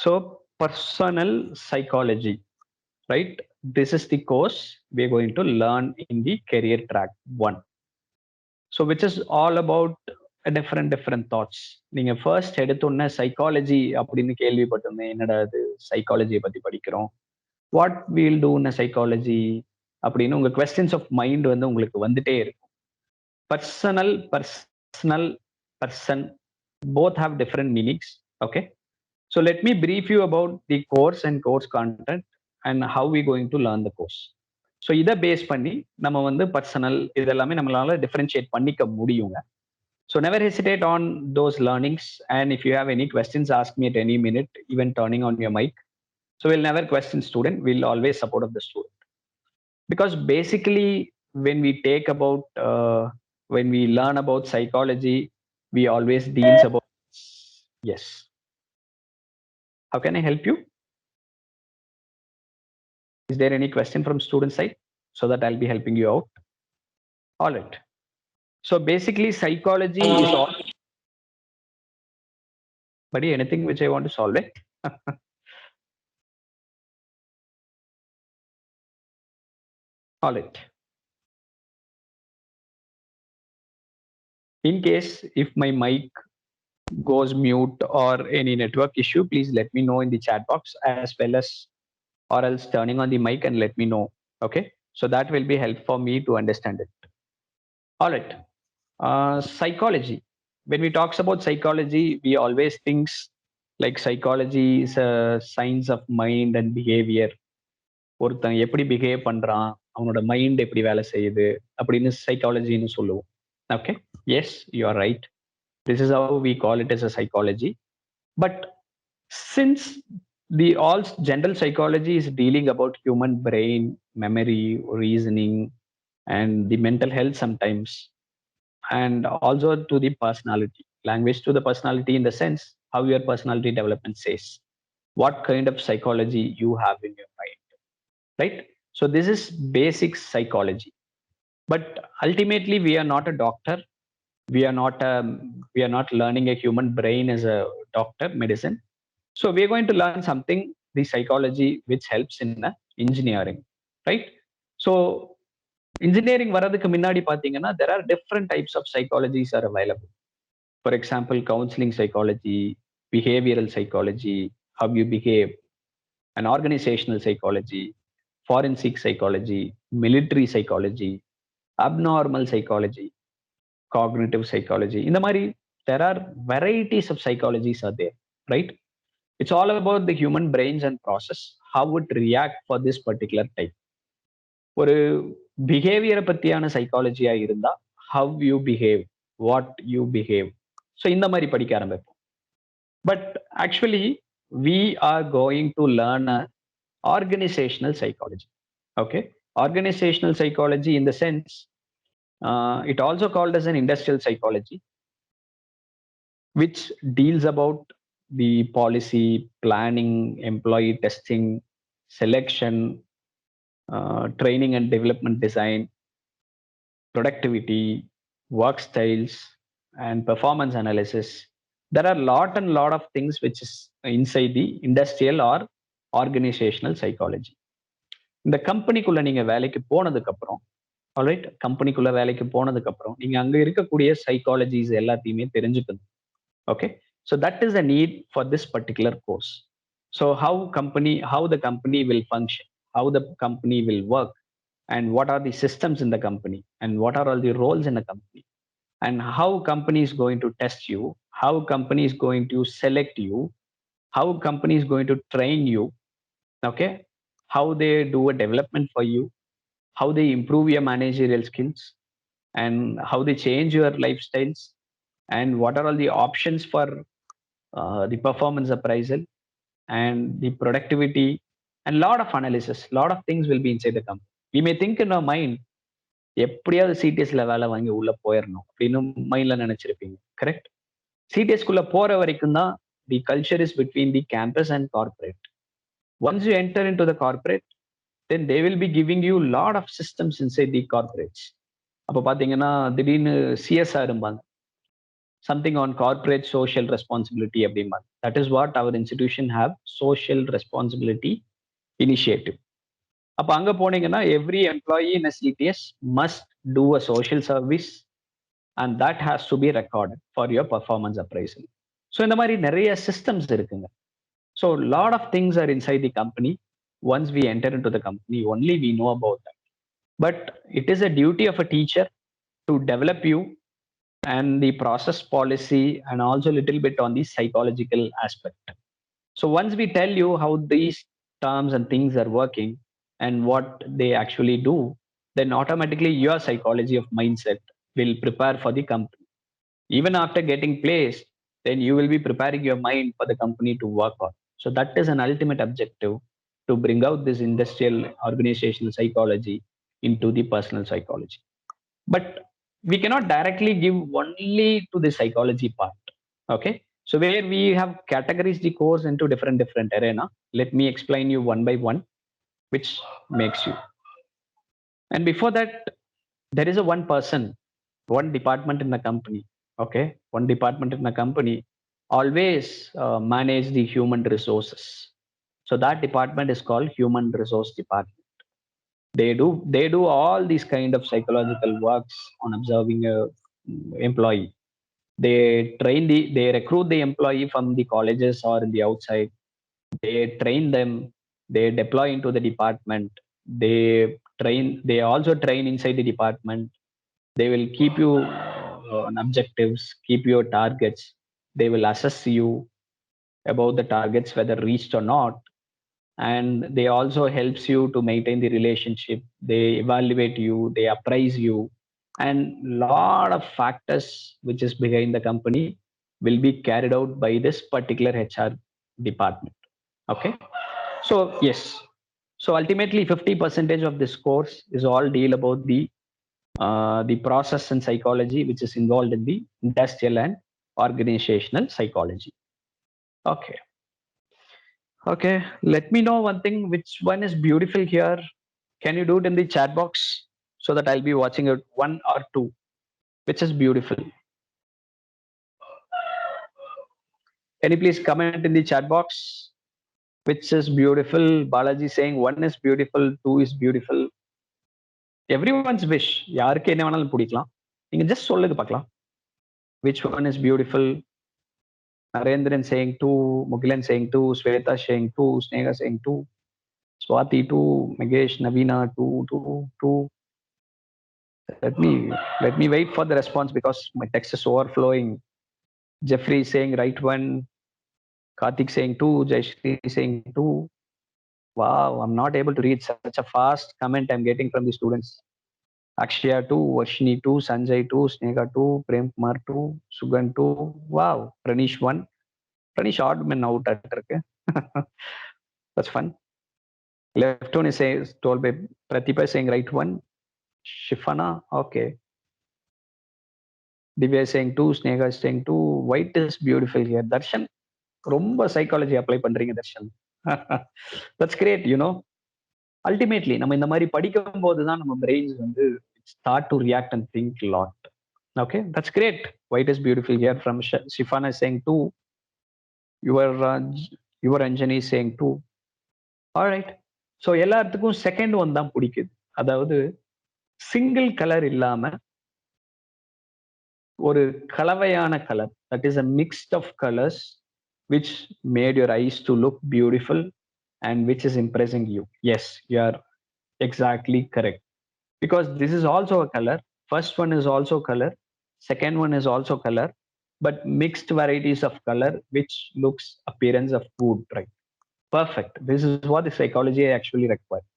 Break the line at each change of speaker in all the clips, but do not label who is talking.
So personal psychology, right? This is the course we're going to learn in the career track 1. So which is all about a different thoughts. நீங்க first எடுத்தோன்னே psychology அப்படின்னு கேள்விப்பட்டிருந்தேன். என்னடா அது சைக்காலஜியை பத்தி படிக்கிறோம், what we'll do in psychology அப்படின்னு உங்க questions of mind வந்து உங்களுக்கு வந்துட்டே இருக்கும். Personal, person, both have different meanings. Okay, so let me brief you about the course and course content and how we going to learn the course. So இதை base பண்ணி நம்ம வந்து personal இதெல்லாமே நம்மளால டிஃபரன்ஷியேட் பண்ணிக்க முடியுங்க. So never hesitate on those learnings, and if you have any questions ask me at any minute, even turning on your mic. So will never question student, will always support of the student. Because basically when we take about when we learn about psychology, we always deals about, yes, how can I help you? Is there any question from student side so that I'll be helping you out? All right, so basically psychology is all, buddy, anything which I want to solve it. All right, in case if my mic goes mute or any network issue, please let me know in the chat box, as well as or else turning on the mic and let me know. Okay, so that will be help for me to understand it. All right, psychology, when we talks about psychology, we always thinks like psychology is a science of mind and behavior. ஒருத்தன் எப்படி behave பண்றான், அவனோட mind எப்படி வேலை செய்யுது அப்படின்னு சைக்காலஜின்னு சொல்லுவோம். Okay, yes, you are right. This is how we call it as a psychology. But since the all general psychology is dealing about human brain, memory, reasoning, and the mental health sometimes, and also to the personality, language to the personality, in the sense how your personality development says, what kind of psychology you have in your mind, right? So this is basic psychology. But ultimately we are not a doctor, we are not learning a human brain as a doctor medicine. So we are going to learn something, the psychology which helps in engineering, right? So engineering varadhukku munnadi pathina, there are different types of psychologies are available. For example, counseling psychology, behavioral psychology, how you behave, and organizational psychology, forensic psychology, military psychology, abnormal psychology, cognitive psychology. In the mari, there are varieties of psychologies are there, right? It's all about the human brains and process, how it react for this particular type. ஒரு பிஹேவியரை பத்தியான சைக்காலஜியா இருந்தா, how you behave, what you behave, so இந்த மாதிரி படிக்க ஆரம்பிப்போம். But actually we are going to learn a organizational psychology. Okay, organizational psychology in the sense, it also called as an industrial psychology, which deals about the policy, planning, employee testing, selection, training and development design, productivity, work styles, and performance analysis. There are lot of things which is inside the industrial or organizational psychology. இந்த கம்பெனிக்குள்ள நீங்க வேலைக்கு போனதுக்கு அப்புறம், alright, கம்பெனிக்குள்ள வேலைக்கு போனதுக்கு அப்புறம் நீங்க அங்க இருக்கக்கூடிய சைக்காலஜிஸ் எல்லாத்தையுமே தெரிஞ்சுக்கணும். Okay, so that is the need for this particular course. So how the company will function, how the company will work, and what are the systems in the company, and what are all the roles in the company, and how company is going to test you, how company is going to select you, how company is going to train you. Okay, how they do a development for you, how they improve your managerial skills, and how they change your lifestyles, and what are all the options for the performance appraisal and the productivity, and lot of analysis, lot of things will be inside the company. We may think in our mind, எப்படியாவது சிடிஎஸ்ல வேலை வாங்கி உள்ள போயிடணும் அப்படின்னு மைண்ட்ல நினைச்சிருப்பீங்க. Correct. சிடிஎஸ்குள்ள போற வரைக்கும் தான் the culture is between the campus and corporate. Once you enter into the corporate, then they will be giving you lot of systems inside the corporates. அப்போ பாத்தீங்கன்னா திடீர்னு சிஎஸ்ஆர் இருப்பாங்க, something on corporate social responsibility every month. That is what our institution have, social responsibility initiative. அப்ப அங்க போனீங்கன்னா every employee in a CTS must do a social service and that has to be recorded for your performance appraisal. So இந்த மாதிரி நிறைய systems இருக்குங்க. So lot of things are inside the company. Once we enter into the company, only we know about that. But it is a duty of a teacher to develop you and the process policy and also a little bit on the psychological aspect. So once we tell you how these terms and things are working and what they actually do, then automatically your psychology of mindset will prepare for the company. Even after getting placed, then you will be preparing your mind for the company to work on. So that is an ultimate objective, to bring out this industrial organizational psychology into the personal psychology. But we cannot directly give only to the psychology part. Okay, so where we have categorized the course into different arena, let me explain you one by one which makes you. And before that, there is a one person, one department in the company. Okay, one department in the company always manage the human resources. So that department is called human resource department. They do all these kind of psychological works on observing a employee. They recruit the employee from the colleges or in the outside. They train them, they deploy into the department, they also train inside the department. They will keep you on objectives, keep your targets. They will assess you about the targets whether reached or not, and they also helps you to maintain the relationship. They evaluate you, they appraise you, and lot of factors which is behind the company will be carried out by this particular HR department. Okay, so yes, so ultimately 50% of this course is all deal about the process and psychology which is involved in the industrial and organizational psychology. Okay. Okay, let me know one thing, which one is beautiful here. Can you do it in the chat box so that I'll be watching it, one or two, which is beautiful? Can you please comment in the chat box? Which is beautiful? Balaji saying one is beautiful, two is beautiful. Everyone's wish. யாருக்கு என்ன வேணாலும் பிடிக்கலாம். நீங்க just சொல்லுங்க பார்க்கலாம். Which one is beautiful? Narendran saying two, Mugilan saying two, Sweta saying two, Sneha saying two, Swati two, Megesh, Navina two, two, two. Let me wait for the response because my text is overflowing. Jeffrey saying right one, Karthik saying two, Jayashri saying two. Wow, I'm not able to read such a fast comment I'm getting from the students. Akshaya two, Varshini two, Sanjay two, Sneha two, Prem Kumar two, Sugan two. Wow, Pranish one. Pranish odd man out at That's fun. Left one is told by Pratibha saying right one. Shifana, okay. Divya is saying two, Sneha is saying two. White is beautiful here. Darshan, ரொம்ப psychology apply பண்றீங்க Darshan. That's great, you know. Ultimately, நம்ம இந்த மாதிரி படிக்கும் போது தான் நம்ம brains வந்து start to react and think a lot. Okay, that's great. White is beautiful here from Shifana is saying two. Your Anjani is saying two. All right. So எல்லாத்துக்கும் second one தான் பிடிக்குது. அதாவது சிங்கிள் கலர் இல்லாம ஒரு கலவையான colour, that is a mixed of colours which made your eyes to look beautiful and which is impressing you. Yes, you are exactly correct. Because this is also a color. First one is also color. Second one is also color. But mixed varieties of color which looks appearance of food, right? Perfect. This is what the psychology actually requires.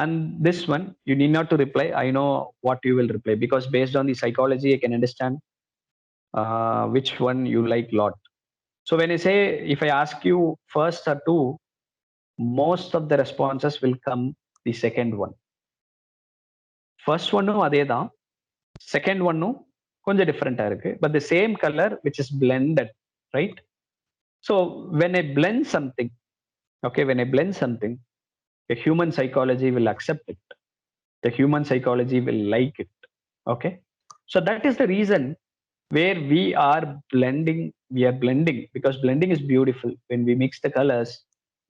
And this one, you need not to reply. I know what you will reply because based on the psychology, I can understand which one you like lot. So when I say, if I ask you first or two, most of the responses will come the second one. First one அதே தான், second one கொஞ்சம் different இருக்கு, but the same color which is blended, right? So when I blend something, okay, when I blend something, the human psychology will accept it. The human psychology will like it. Okay, so that is the reason where we are blending because blending is beautiful. When we mix the colors,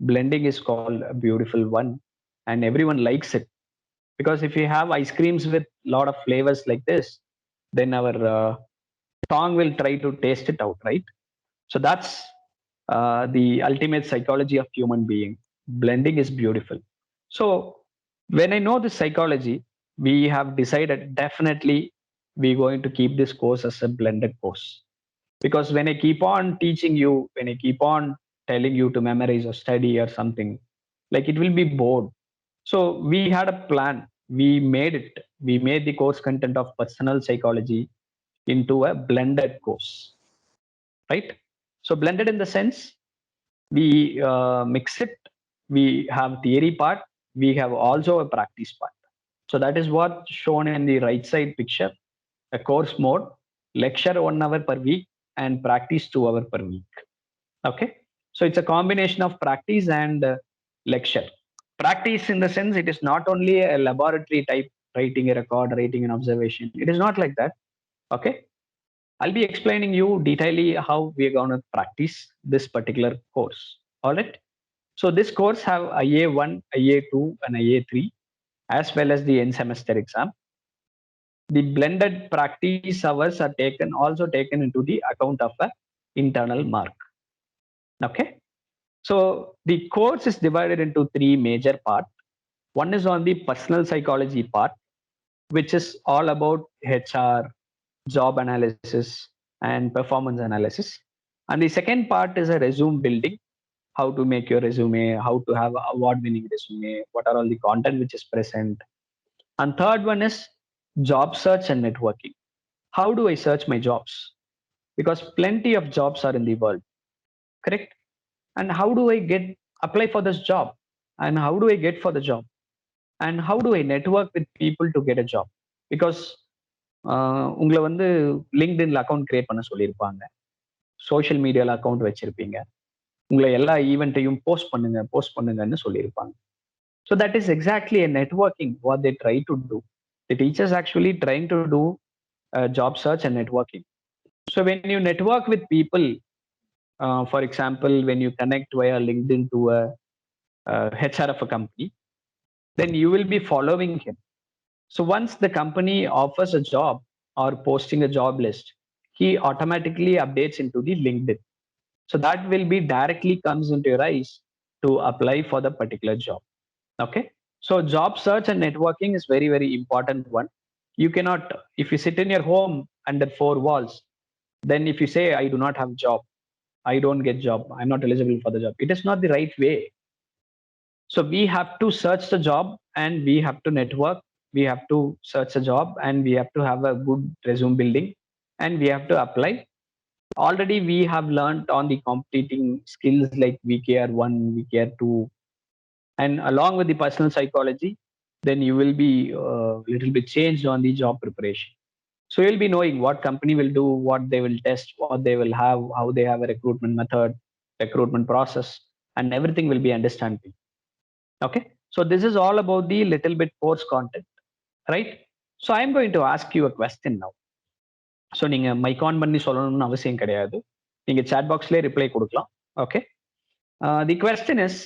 blending is called a beautiful one, and everyone likes it. Because if we have ice creams with lot of flavors like this, then our tongue will try to taste it out, right? So that's the ultimate psychology of human being. Blending is beautiful. So when I know this psychology, we have decided definitely we're going to keep this course as a blended course. Because when I keep on teaching you, when I keep on telling you to memorize or study or something, like it will be bored. So we had a plan. We made it. We made the course content of personal psychology into a blended course, right? So blended in the sense we mix it. We have theory part. We have also a practice part. So that is what shown in the right side picture. A course mode, lecture 1 hour per week, and practice 2 hour per week. Okay. So it's a combination of practice and lecture. Practice in the sense it is not only a laboratory type writing a record, writing an observation. It is not like that. Okay. I'll be explaining you detailedly how we are going to practice this particular course. All right. So this course have IA1, IA2, and IA3, as well as the end semester exam. The blended practice hours are taken also taken into the account of a internal mark. Okay. So the course is divided into three major parts. One is on the personal psychology part, which is all about HR, job analysis, and performance analysis. And the second part is a resume building, how to make your resume, how to have award winning resume, what are all the content which is present. And third one is job search and networking. How do I search my jobs? Because plenty of jobs are in the world, correct? And how do I get apply for this job? And how do I get for the job? And how do I network with people to get a job? Because உங்களை வந்து லிங்க்டின்ல account create பண்ண சொல்லியிருப்பாங்க, social மீடியால account வச்சிருப்பீங்க, உங்களை எல்லா ஈவெண்ட்டையும் post பண்ணுங்கன்னு சொல்லியிருப்பாங்க. So that is exactly a networking what they try to do. The teachers actually trying to do job search and networking. So when you network with people, for example, when you connect via LinkedIn to a HR of a company, then you will be following him. So once the company offers a job or posting a job list, he automatically updates into the LinkedIn. So that will be directly comes into your eyes to apply for the particular job. Okay. So job search and networking is very, very important one. You cannot, if you sit in your home under four walls, then if you say, I do not have job, I don't get job, I'm not eligible for the job, it is not the right way. So we have to search the job and we have to network. We have to search a job and we have to have a good resume building and we have to apply. Already we have learned on the competing skills like VKR1, VKR2, and along with the personal psychology, then you will be a little bit changed on the job preparation. So you'll be knowing what company will do, what they will test, what they will have, how they have a recruitment method, recruitment process, and everything will be understanding. Okay. So this is all about the little bit course content, right? So I'm going to ask you a question now. So நீங்க mic on பண்ணி சொல்லணும்னு அவசியம் கிடையாது, நீங்க chat பாக்ஸ்லேயே reply கொடுக்கலாம். Okay. The question is,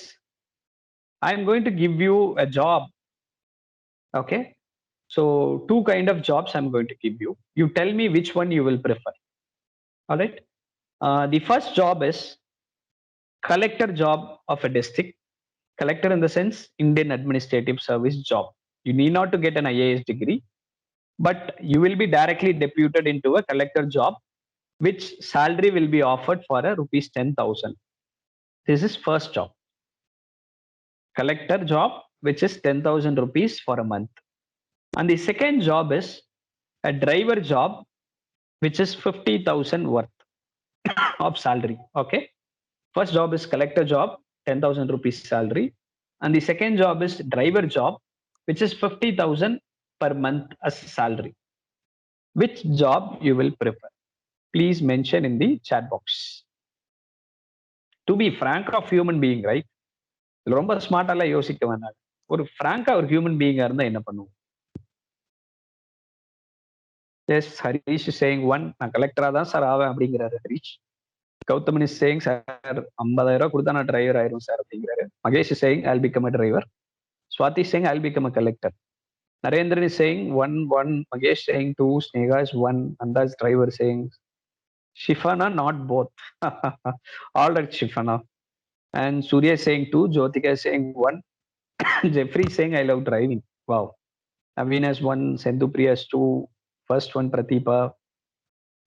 I am going to give you a job. Okay. So two kind of jobs I'm going to give you. You tell me which one you will prefer. All right. The first job is collector job of a district. Collector in the sense Indian Administrative Service job. You need not to get an IAS degree, but you will be directly deputed into a collector job, which salary will be offered for a rupees 10,000. This is first job. Collector job, which is 10,000 rupees for a month. And the second job is a driver job, which is 50,000 worth of salary. Okay. First job is collector job, 10,000 rupees salary. And the second job is driver job, which is 50,000 per month as salary. Which job you will prefer? Please mention in the chat box. To be frank of human being, right? ரொம்ப ஸ்மார்ட்டாலாம் யோசிக்க வேண்டாம். ஒரு ஃப்ராங்கா ஒரு human பீயிங்கா இருந்தா என்ன பண்ணுவோம்? Yes, Harish is saying one. நான் கலெக்டரா தான் சார் ஆவேன் அப்படிங்கிறாரு Harish. Gauthaman is saying sir 50,000 கொடுத்தா நான் டிரைவர் ஆயிரும் சார் அப்படிங்கிறாரு. Mahesh is saying I'll become a driver. Swati is saying I'll become a collector. Narendran is saying one. Magesh saying two. Sneha is one. Anda's driver saying Shifana, not both. All right, Shifana. And Surya is saying two. Jyotika is saying one. Jeffrey is saying I love driving. Wow. Avina is one. Sendhupriya is two. First one, Pratipa.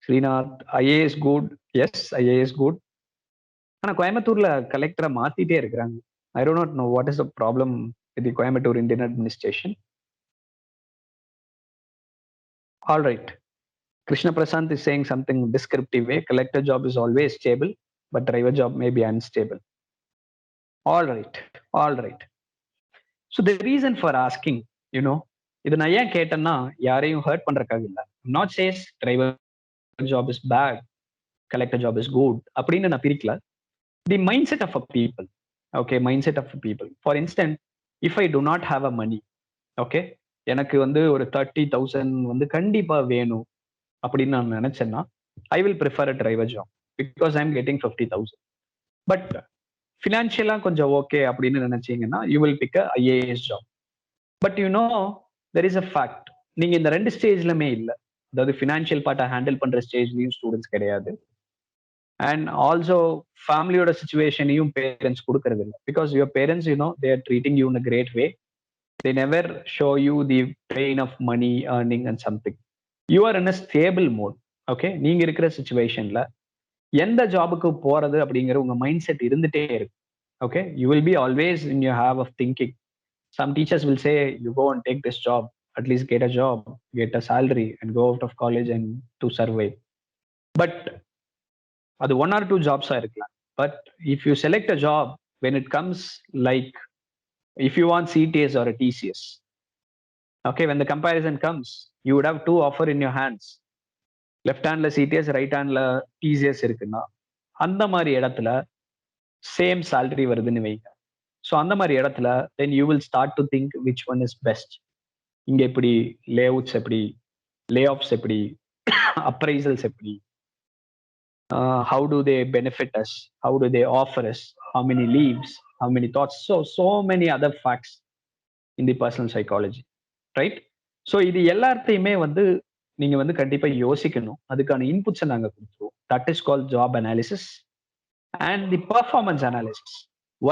Srinath. IA is good. Yes, IA is good. ஆனா கோயம்புத்தூர்ல கலெக்டரை மாத்திட்டே இருக்கிறாங்க. I do not know what is the problem with the Coimbatore Indian administration. All right. Krishna Prasant is saying something descriptive way. Collector job is always stable, but driver job may be unstable. All right. All right. So the reason for asking, இது நான் ஏன் கேட்டேன்னா யாரையும் hurt பண்றதுக்காக இல்லை. Not says driver job is bad, collector job is good அப்படின்னு நான் பிரிக்கல. The mindset of a people. Okay, mindset of a people. For instant, if I do not have a money, okay, எனக்கு ஒரு 30,000 கண்டிப்பா வேணும் அப்படின்னு நான் நினைச்சேன்னா I will prefer a driver job because I am getting 50,000. But ஃபினான்ஷியலா கொஞ்சம் okay அப்படின்னு நினைச்சீங்கன்னா you will pick a IAS job. But there is a fact, நீங்க இந்த ரெண்டு ஸ்டேஜ்லுமே இல்லை. அதாவது ஃபினான்ஷியல் பார்ட்டை ஹேண்டில் பண்ற ஸ்டேஜ்லயும் ஸ்டூடெண்ட்ஸ் கிடையாது, அண்ட் ஆல்சோ ஃபேமிலியோட சுச்சுவேஷனையும் பேரண்ட்ஸ் கொடுக்கறது இல்லை. Because your parents they are treating you in a great way. They never show you the pain of money earning and something. You are in a stable mode. Okay, நீங்க இருக்கிற சுச்சுவேஷன்ல எந்த ஜாபுக்கு போறது அப்படிங்கிற உங்க மைண்ட் செட் இருந்துட்டே இருக்கு. Okay, you will be always in your have of thinking. Some teachers will say you go and take this job, at least get a job, get a salary and go out of college and to survive. But அது one or two jobs ஆ இருக்கலாம். But if you select a job when it comes like if you want CTS or a TCS, okay, when the comparison comes, you would have two offer in your hands. Left handல CTS, right handல TCS இருக்குன்னா அந்த மாதிரி இடத்துல same salary வருதுன்னு வைங்க. So அந்த மாதிரி இடத்துல then you will start to think which one is best. இங்க எப்படி லேஅவுட்ஸ், எப்படி லே-ஆஃப்ஸ், எப்படி appraisals, எப்படி how do they benefit us, how do they offer us, how many leaves, how many thoughts, so many other facts in the personal psychology, right? So இது எல்லாத்தையுமே நீங்க கண்டிப்பா யோசிக்கணும். அதுக்கான இன்புட்ஸை நாங்க கொடுத்துருவோம். That is call job analysis and the performance analysis.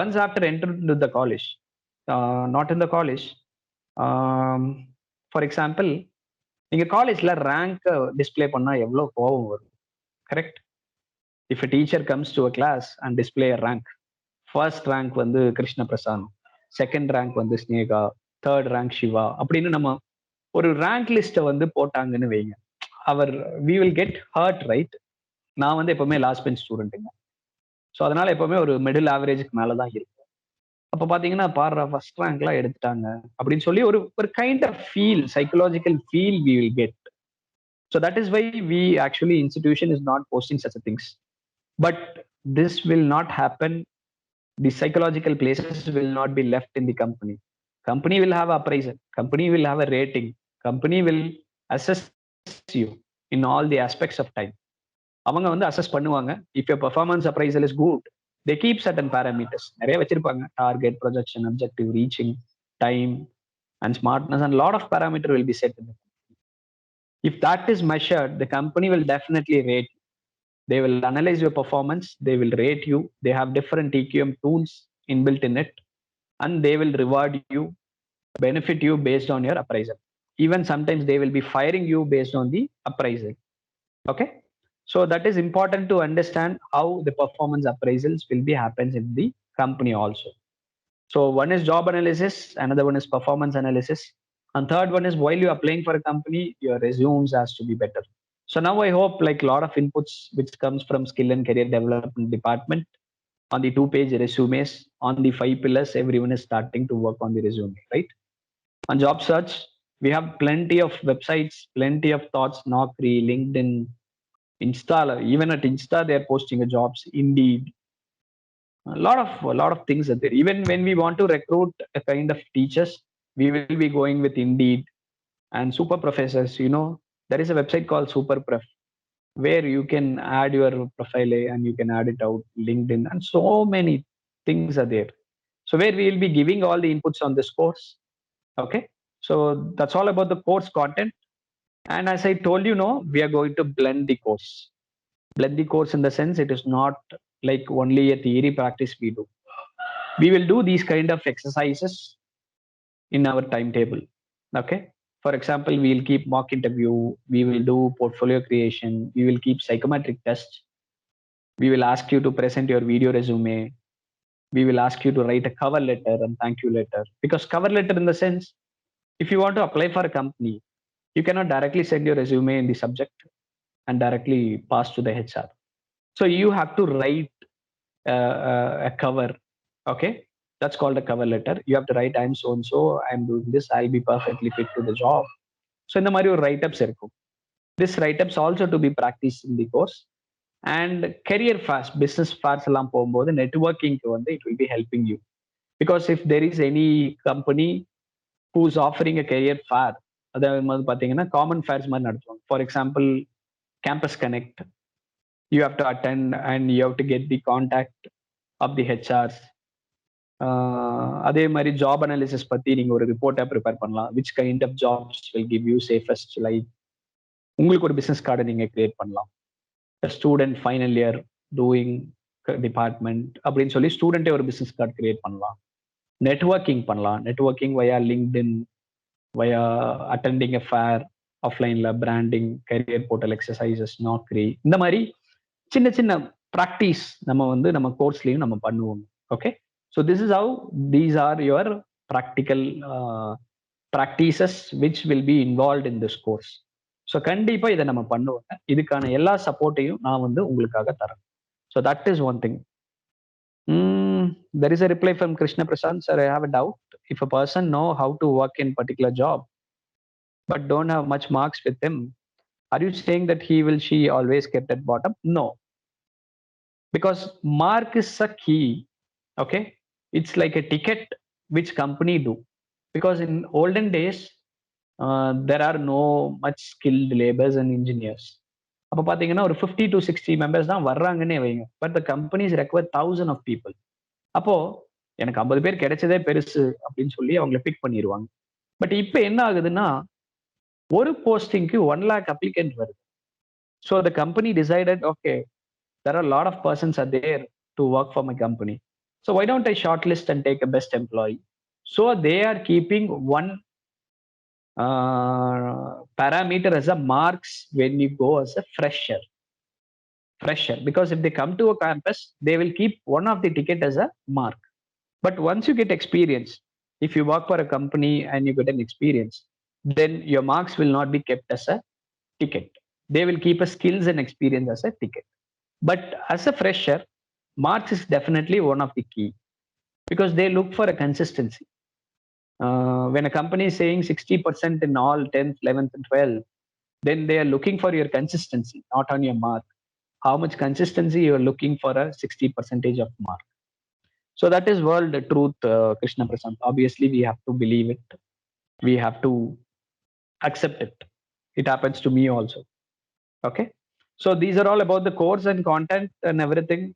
Once after enter to the college, not in the college, for example நீங்க காலேஜ்ல ரேங்க் டிஸ்பிளே பண்ணா எவ்வளவு கோபம் வரும், correct? If a teacher comes to a class and display a rank, first rank Krishna Prashanth, second rank Sneha, third rank Shiva அப்படின்னு நம்ம ஒரு rank லிஸ்ட்டை போட்டாங்கன்னு வைங்க, அவர் we will get hurt, right? நான் எப்பவுமே லாஸ்ட் பெஞ்ச் ஸ்டூடெண்ட்டுங்க. ஸோ அதனால எப்பவுமே ஒரு மிடில் ஆவரேஜுக்கு மேலதான் இருக்கும். அப்போ பாத்தீங்கன்னா பாரு ஃபர்ஸ்ட் ரேங்க்லாம் எடுத்துட்டாங்க அப்படின்னு சொல்லி ஒரு kind of feel, psychological feel we will get. So that is why we actually institution is not posting such things. But this will not happen. The psychological places will not be left in the company. Company will have appraisal. Company will have a rating. Company will assess you in all the aspects of time. அவங்க assess பண்ணுவாங்க. If your performance appraisal is good, they keep certain parameters. நிறைய வச்சிருப்பாங்க. Target, projection, objective, reaching, time, and smartness, and lot of parameter will be set in the company. If that is measured, the company will definitely rate. They will analyze your performance, they will rate you, they have different TQM tools inbuilt in it, and they will reward you, benefit you based on your appraisal. Even sometimes they will be firing you based on the appraisal. Okay, so that is important to understand how the performance appraisals will be happens in the company also. So one is job analysis, another one is performance analysis, and third one is while you are applying for a company, your resumes has to be better. So now I hope like a lot of inputs which comes from skill and career development department on the 2-page resumes, on the 5 pillars, everyone is starting to work on the resume, right? On job search, we have plenty of websites, plenty of thoughts, Naukri, LinkedIn, Insta, even at Insta, they are posting jobs, Indeed, a lot of things are there. Even when we want to recruit a kind of teachers, we will be going with Indeed and super professors, There is a website called Superpref where you can add your profile and you can add it out, LinkedIn, and so many things are there. So where we will be giving all the inputs on this course. Okay. So that's all about the course content. And as I told you, no, we are going to blend the course. Blend the course in the sense it is not like only a theory practice we do. We will do these kind of exercises in our timetable. Okay. For example, we will keep mock interview, we will do portfolio creation, we will keep psychometric tests, we will ask you to present your video resume, we will ask you to write a cover letter and thank you letter. Because cover letter in the sense, if you want to apply for a company, you cannot directly send your resume in the subject and directly pass to the HR. So you have to write a cover. Okay. That's called a cover letter. You have to write, I'm so and so, I'm doing this, I'll be perfectly fit to the job. So இந்த மாதிரி ஒரு write-ups இருக்கும். This write-ups also to be practiced in the course. And career fairs, business fairs எல்லாம் போகும்போது networking வந்து it will be helping you. Because if there is any company who's offering a career fair, அதாவது பார்த்தீங்கன்னா common fares மாதிரி நடத்துவாங்க. For example campus connect, you have to attend and you have to get the contact of the HRs. அதே மாதிரி job analysis பத்தி நீங்க ஒரு ரிப்போர்ட்டா ப்ரிப்பேர் பண்ணலாம். Which kind of jobs will give you safest life. உங்களுக்கு ஒரு பிசினஸ் கார்டை நீங்க கிரியேட் பண்ணலாம். Student final year doing department அப்படின்னு சொல்லி ஸ்டூடெண்டே ஒரு பிசினஸ் கார்டு கிரியேட் பண்ணலாம். நெட்வொர்க்கிங் பண்ணலாம். Networking via LinkedIn, via attending a fair, ஆஃப்லைன்ல branding, career portal exercises, Naukri, இந்த மாதிரி சின்ன சின்ன ப்ராக்டிஸ் நம்ம கோர்ஸ்லயும் நம்ம பண்ணுவோம். Okay. So this is how these are your practical practices which will be involve in this course. So கண்டிப்பா இதை நம்ம பண்ணுவோம். இதுக்கான எல்லா சப்போர்ட்டையும் நான் உங்களுக்காக தரேன். So that is one thing. There is a reply from Krishna Prasad. Sir, I have a doubt. If a person know how to work in particular job but don't have much marks with him, are you saying that she always kept at bottom? No, because mark is a key. Okay. It's like a ticket which company do, because in olden days there are no much skilled laborers and engineers. அப்போ பார்த்தீங்கன்னா ஒரு 50 to 60 members தான் வர்றாங்கன்னே வைங்க. But the companies require 1000 of people. அப்போ எனக்கு 50 பேர் கிடைச்சதே பெருசு அப்படின்னு சொல்லி அவங்கள பிக் பண்ணிடுவாங்க. பட் இப்போ என்ன ஆகுதுன்னா ஒரு போஸ்டிங்க்கு 1 lakh அப்ளிகன்ட் வருது. So the company decided, okay, there are a lot of persons are there to work for my company. So why don't I shortlist and take a best employee? So they are keeping one parameter as a marks when you go as a fresher. Because if they come to a campus, they will keep one of the ticket as a mark. But once you get experience, if you work for a company and you get an experience, then your marks will not be kept as a ticket. They will keep a skills and experience as a ticket. But as a fresher, marks is definitely one of the key, because they look for a consistency. When a company is saying 60% in all 10th, 11th, and 12th, then they are looking for your consistency, not on your mark. How much consistency you are looking for a 60% of mark. So that is world truth, Krishna Prasad. Obviously, we have to believe it. We have to accept it. It happens to me also. Okay. So these are all about the course and content and everything.